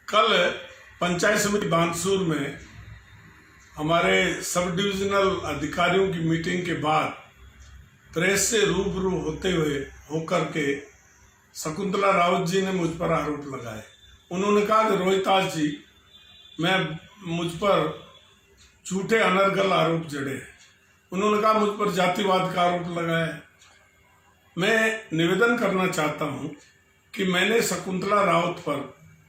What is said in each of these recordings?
कल पंचायत समिति बानसूर में हमारे सब डिविजनल अधिकारियों की मीटिंग के बाद प्रेस से रूबरू होते हुए होकर के शकुंतला राउत जी ने मुझ पर आरोप लगाए। उन्होंने कहा कि रोहितास जी, मुझ पर झूठे अनर्गल आरोप जड़े हैं। उन्होंने कहा मुझ पर जातिवाद का आरोप लगाया है। मैं निवेदन करना चाहता हूं कि मैंने शकुंतला राउत पर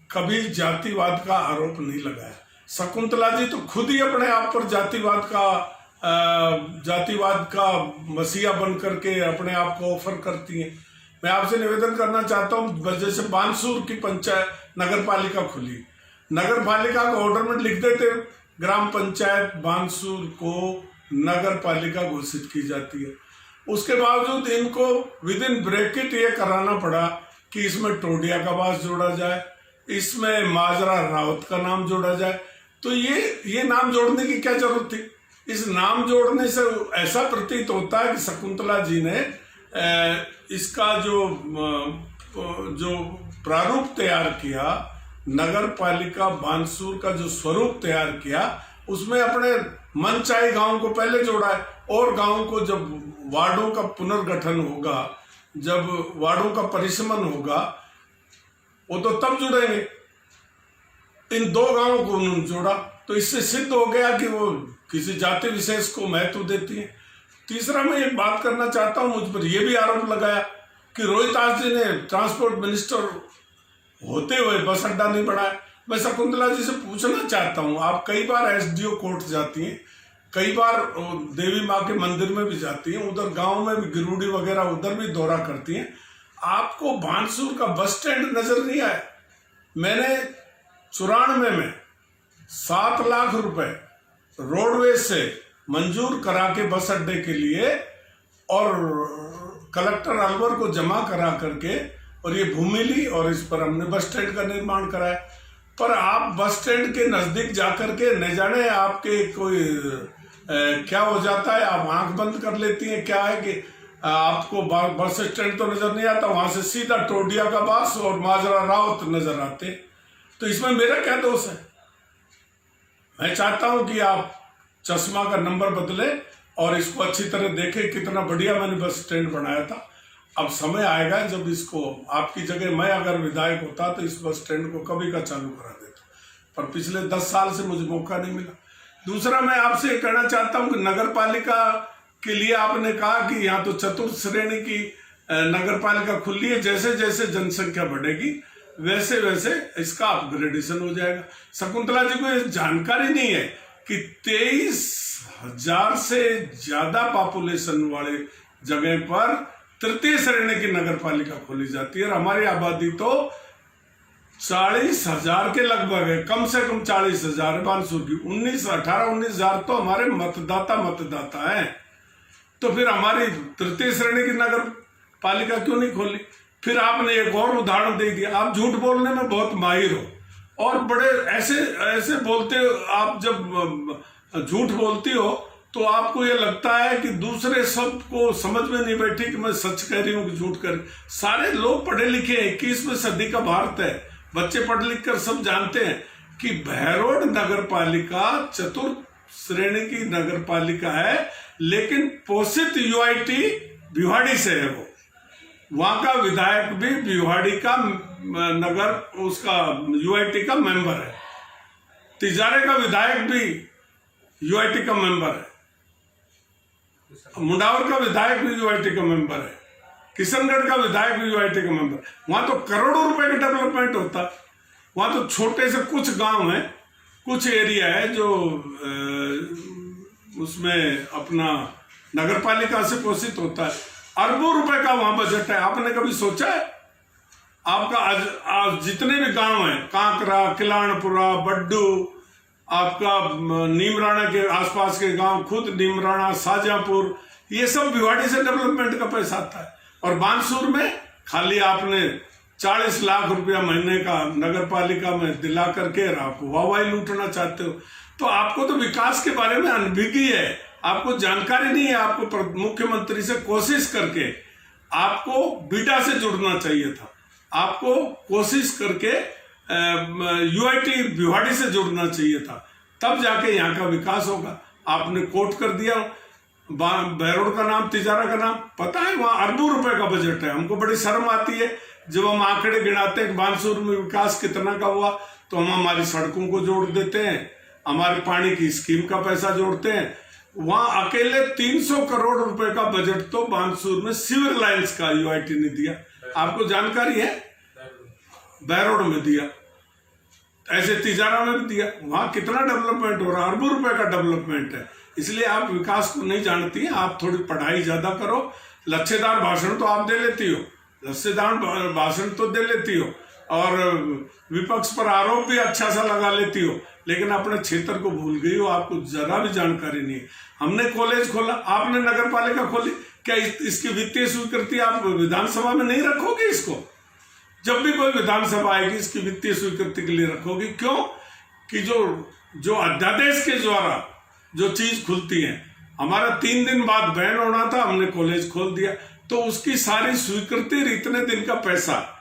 कभी जातिवाद का आरोप नहीं लगाया। शकुंतला जी तो खुद ही अपने आप पर जातिवाद का मसीहा बन करके अपने आप को ऑफर करती हैं। मैं आपसे निवेदन करना चाहता हूं, जैसे बानसूर की पंचायत नगर पालिका खुली, नगर पालिका का ऑर्डर में लिख देते ग्राम पंचायत बानसूर को नगर पालिका घोषित की जाती है। उसके बावजूद इनको विद इन ब्रैकेट ये कराना पड़ा कि इसमें टोडिया का वास जोड़ा जाए, इसमें माजरा राउत का नाम जोड़ा जाए। तो ये नाम जोड़ने की क्या जरूरत थी? इस नाम जोड़ने से ऐसा प्रतीत होता है कि शकुंतला जी ने इसका जो प्रारूप तैयार किया, नगर पालिका बानसूर का जो स्वरूप तैयार किया, उसमें अपने मनचाही गांव को पहले जोड़ा है। और गांव को जब वार्डों का पुनर्गठन होगा, जब वार्डों का परिसमन होगा, वो तो तब जुड़ेंगे। इन दो गांवों को उन्होंने जोड़ा, तो इससे सिद्ध हो गया कि वो किसी जाति विशेष को महत्व देती है। तीसरा, मैं एक बात करना चाहता हूं, मुझ पर यह भी आरोप लगाया कि रोहितास जी ने ट्रांसपोर्ट मिनिस्टर होते हुए बस अड्डा नहीं बनाया। मैं शकुंतला जी से पूछना चाहता हूं, आप कई बार एसडीओ कोर्ट जाती हैं, कई बार देवी माँ के मंदिर में भी जाती हैं, उधर गांव में भी गिरूडी वगैरह उधर भी दौरा करती हैं, आपको बानसूर का बस स्टैंड नजर नहीं आया? मैंने 94 में 7 लाख रुपए रोडवेज से मंजूर करा के बस अड्डे के लिए और कलेक्टर अलवर को जमा करा करके और ये भूमि ली और इस पर हमने बस स्टैंड का निर्माण कराया। पर आप बस स्टैंड के नजदीक जाकर के न जाने आपके कोई क्या हो जाता है, आप आंख बंद कर लेती हैं। क्या है कि आपको बस स्टैंड तो नजर नहीं आता, वहां से सीधा टोडिया का बास और माजरा राउत नजर आते। तो इसमें मेरा क्या दोष है? मैं चाहता हूं कि आप चश्मा का नंबर बदले और इसको अच्छी तरह देखें। कितना बढ़िया मैंने बस स्टैंड बनाया था। अब समय आएगा जब इसको, आपकी जगह मैं अगर विधायक होता तो इस बस स्टैंड को कभी का चालू करा देता, पर पिछले 10 साल से मुझे मौका नहीं मिला। दूसरा, मैं आपसे कहना चाहता हूं कि नगर पालिका के लिए आपने कहा कि यहाँ तो चतुर्थ श्रेणी की नगर पालिका खुली है, जैसे जैसे जनसंख्या बढ़ेगी वैसे वैसे इसका अपग्रेडेशन हो जाएगा। शकुंतला जी को जानकारी नहीं है कि 23,000 से ज्यादा पॉपुलेशन वाले जगह पर तृतीय श्रेणी की नगर पालिका खोली जाती है और हमारी आबादी तो 40,000 के लगभग है, कम से कम 40,000 है बानसूर की। 18-19,000 तो हमारे मतदाता हैं। तो फिर हमारी तृतीय श्रेणी की नगर पालिका क्यों नहीं खोली? फिर आपने एक और उदाहरण दे दिया। आप झूठ बोलने में बहुत माहिर हो और बड़े ऐसे बोलते हो। आप जब झूठ बोलती हो तो आपको ये लगता है कि दूसरे सबको समझ में नहीं बैठी कि मैं सच कह रही हूं कि झूठ कर। सारे लोग पढ़े लिखे हैं, 21वीं सदी का भारत है, बच्चे पढ़ लिख कर सब जानते हैं कि बहरोड नगर पालिका चतुर्थ श्रेणी की नगर पालिका है, लेकिन पोषित यूआईटी भिवाड़ी से है। वो वहां का विधायक भी भिवाड़ी का नगर उसका यूआईटी का मेंबर है, तिजारे का विधायक भी यूआईटी का मेंबर है, मुंडावर का विधायक भी यूआईटी का मेंबर है, किशनगढ़ का विधायक भी यूआईटी का मेंबर। वहां तो करोड़ों रुपए का डेवलपमेंट होता है। वहां तो छोटे से कुछ गांव है, कुछ एरिया है जो उसमें अपना नगर पालिका से पोषित होता है। अरबों रुपए का वहां बजट है। आपने कभी सोचा है? आपका आज जितने भी गांव हैं, कांकरा, किलानपुरा, बड्डू, आपका नीमराणा के आसपास के गांव, खुद नीमराणा, शाहजहांपुर, ये सब भिवाड़ी से डेवलपमेंट का पैसा आता है। और बानसूर में खाली आपने 40 लाख रुपया महीने का नगर पालिका में दिला करके आप वाहवाही लूटना चाहते हो। तो आपको तो विकास के बारे में अनभिज्ञ है, आपको जानकारी नहीं है। आपको मुख्यमंत्री से कोशिश करके आपको बीडा से जुड़ना चाहिए था। आपको कोशिश करके यूआईटी भिवाड़ी से जुड़ना चाहिए था, तब जाके यहाँ का विकास होगा। आपने कोट कर दिया बहरोड का नाम, तिजारा का नाम, पता है वहाँ अरबों रुपए का बजट है। हमको बड़ी शर्म आती है जब हम आंकड़े गिनाते हैं बानसूर में विकास कितना का हुआ, तो हम हमारी सड़कों को जोड़ देते हैं, हमारे पानी की स्कीम का पैसा जोड़ते हैं। वहां अकेले 300 करोड़ रुपए का बजट तो बानसूर में सीवर लाइन्स का यूआईटी ने दिया, आपको जानकारी है? बहरोड में दिया, ऐसे तिजारा में भी दिया। वहां कितना डेवलपमेंट हो रहा है, अरबों रुपए का डेवलपमेंट है। इसलिए आप विकास को नहीं जानती हैं, आप थोड़ी पढ़ाई ज्यादा करो। लच्छेदार भाषण तो आप दे लेती हो, लच्छेदार भाषण तो दे लेती हो, और विपक्ष पर आरोप भी अच्छा सा लगा लेती हो, लेकिन अपने क्षेत्र को भूल गई हो, आपको जरा भी जानकारी नहीं है। हमने कॉलेज खोला, आपने नगर पालिका खोली, क्या इसकी वित्तीय स्वीकृति आप विधानसभा में नहीं रखोगे? इसको जब भी कोई विधानसभा आएगी इसकी वित्तीय स्वीकृति के लिए रखोगी। क्यों कि जो अध्यादेश के द्वारा जो चीज खुलती है, हमारा 3 दिन बाद बैन होना था, हमने कॉलेज खोल दिया, तो उसकी सारी स्वीकृति, इतने दिन का पैसा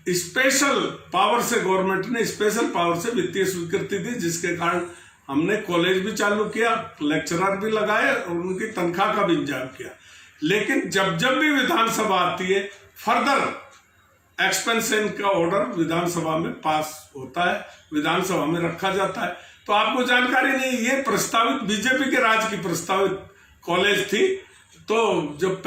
स्पेशल पावर से, गवर्नमेंट ने स्पेशल पावर से वित्तीय स्वीकृति दी, जिसके कारण हमने कॉलेज भी चालू किया, लेक्चरर भी लगाए और उनकी तनख्वाह का भी इंतजाम किया। लेकिन जब भी विधानसभा आती है, फर्दर एक्सपेंशन का ऑर्डर विधानसभा में पास होता है, विधानसभा में रखा जाता है। तो आपको जानकारी नहीं, ये प्रस्तावित बीजेपी के राज की प्रस्तावित कॉलेज थी। तो जब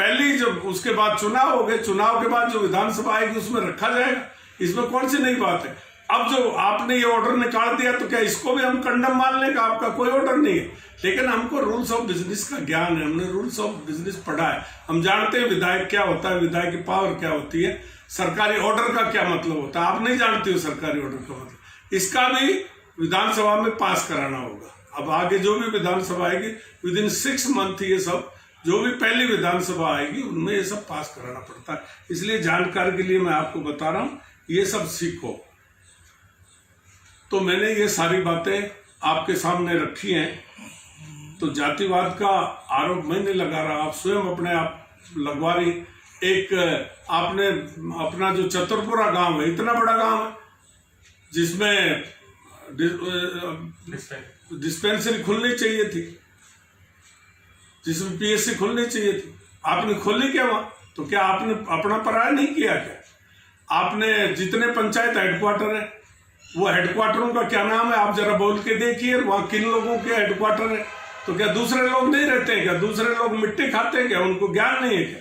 उसके बाद चुनाव हो गए, चुनाव के बाद जो विधानसभा आएगी उसमें रखा जाएगा, इसमें कौन सी नई बात है। अब जो आपने ये ऑर्डर निकाल दिया, तो क्या इसको भी हम कंडम मान लें? आपका कोई ऑर्डर नहीं है, लेकिन हमको रूल्स ऑफ बिजनेस का ज्ञान है, हमने रूल्स ऑफ बिजनेस पढ़ा है, हम जानते हैं विधायक क्या होता है, विधायक की पावर क्या होती है, सरकारी ऑर्डर का क्या मतलब होता है। आप नहीं जानते हो सरकारी ऑर्डर का मतलब। इसका भी विधानसभा में पास कराना होगा। अब आगे जो भी विधानसभा आएगी विदिन 6 मंथ, ये सब जो भी पहली विधानसभा आएगी उनमें ये सब पास कराना पड़ता है। इसलिए जानकारी के लिए मैं आपको बता रहा हूं, ये सब सीखो। तो मैंने ये सारी बातें आपके सामने रखी हैं। तो जातिवाद का आरोप मैं नहीं लगा रहा, आप स्वयं अपने आप लगवा रही। एक आपने अपना जो चतुरपुरा गांव है, इतना बड़ा गांव है जिसमें डिस्पेंसरी खुलनी चाहिए थी, जिसमें पीएससी खुलनी चाहिए थी, आपने खोली क्या वहां? तो क्या आपने अपना पराया नहीं किया क्या? आपने जितने पंचायत हेडक्वार्टर है, वो हेडक्वार्टरों का क्या नाम है आप जरा बोल के देखिए, वहां किन लोगों के हेडक्वार्टर है। तो क्या दूसरे लोग नहीं रहते हैं क्या? दूसरे लोग मिट्टी खाते हैं क्या? उनको ज्ञान नहीं है क्या?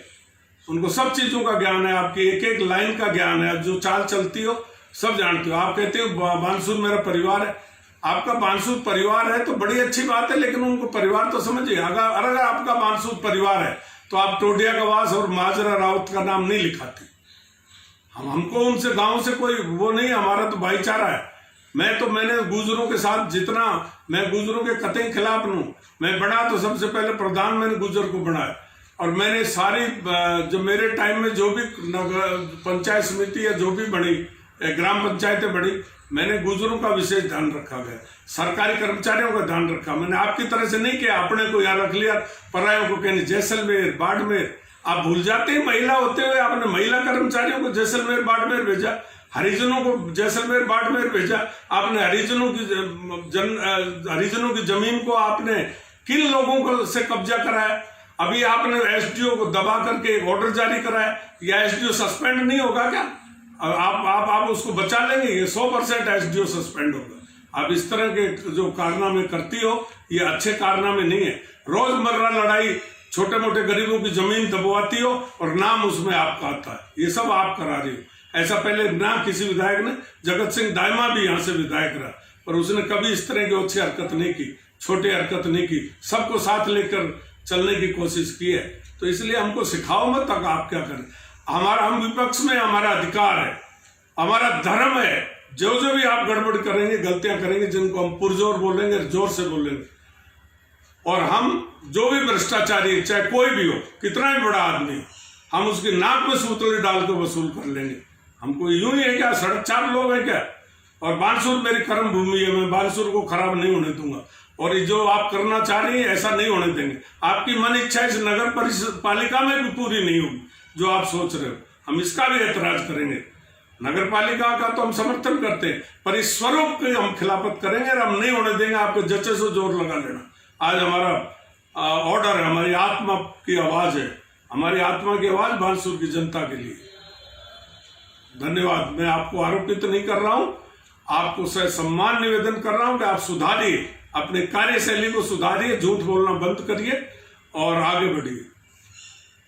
उनको सब चीजों का ज्ञान है, आपकी एक एक लाइन का ज्ञान है, जो चाल चलती हो सब जानते हो। आप कहते हो बानसूर मेरा परिवार है, आपका बानसूर परिवार है तो बड़ी अच्छी बात है, लेकिन उनको परिवार तो समझिए। अगर आपका बानसूर परिवार है तो आप टोडिया कवास और माजरा राउत का नाम नहीं लिखाते। हमको उनसे गांव से कोई वो नहीं, हमारा तो भाईचारा है। मैंने गुजरों के साथ जितना, मैं गुजरों के कतई खिलाफ हूं। मैं बना तो सबसे पहले प्रधान मैंने गुजर को बनाया, और मैंने सारी जो मेरे टाइम में जो भी पंचायत समिति या जो भी बनी, ग्राम पंचायतें बड़ी, मैंने गुजरों का विशेष ध्यान रखा गया, सरकारी कर्मचारियों का ध्यान रखा। मैंने आपकी तरह से नहीं किया, अपने को यहाँ रख लिया, परायों को कहने जैसलमेर बाड़मेर। आप भूल जाते हैं महिला होते हुए आपने महिला कर्मचारियों को जैसलमेर बाड़मेर भेजा, हरिजनों को जैसलमेर बाड़मेर भेजा। आपने हरिजनों की जमीन को आपने किन लोगों को से कब्जा कराया? अभी आपने एसडीओ को दबा करके एक ऑर्डर जारी कराया, या एसडीओ सस्पेंड नहीं होगा क्या? आप उसको बचा लेंगे? ये 100% एसडीओ सस्पेंड होगा। आप इस तरह के जो कारनामे करती हो, ये अच्छे कारनामे नहीं है। रोजमर्रा लड़ाई, छोटे मोटे गरीबों की जमीन दबवाती हो और नाम उसमें आपका आता है, ये सब आप करा रही हो। ऐसा पहले ना किसी विधायक ने, जगत सिंह दाइमा भी यहाँ से विधायक रहा, पर उसने कभी इस तरह की अच्छी हरकत नहीं की, छोटी हरकत नहीं की, सबको साथ लेकर चलने की कोशिश की है। तो इसलिए हमको सिखाओ मत तक आप क्या करें। हम विपक्ष में, हमारा अधिकार है, हमारा धर्म है। जो भी आप गड़बड़ करेंगे, गलतियां करेंगे, जिनको हम पुरजोर बोलेंगे, जोर से बोलेंगे, और हम जो भी भ्रष्टाचारी, चाहे कोई भी हो, कितना भी बड़ा आदमी, हम उसकी नाक में सूतली डाल के वसूल कर लेंगे। हमको यूं ही है क्या? 4.5 लोग हैं क्या? और बानसूर मेरी कर्म भूमि है, मैं बानसूर को खराब नहीं होने दूंगा। और जो आप करना चाह रही हैं ऐसा नहीं होने देंगे। आपकी मन इच्छा इस नगर पालिका में भी पूरी नहीं होगी जो आप सोच रहे हो, हम इसका भी ऐतराज करेंगे। नगर पालिका का तो हम समर्थन करते हैं, पर इस स्वरूप की हम खिलाफत करेंगे और हम नहीं होने देंगे। आपके जचे से जोर लगा लेना। आज हमारा ऑर्डर है, हमारी आत्मा की आवाज है, हमारी आत्मा की आवाज बानसूर की जनता के लिए। धन्यवाद। मैं आपको आरोपित नहीं कर रहा हूं, आपको सम्मान निवेदन कर रहा हूं कि आप सुधारिए, अपने कार्यशैली को सुधारिए, झूठ बोलना बंद करिए और आगे बढ़िए।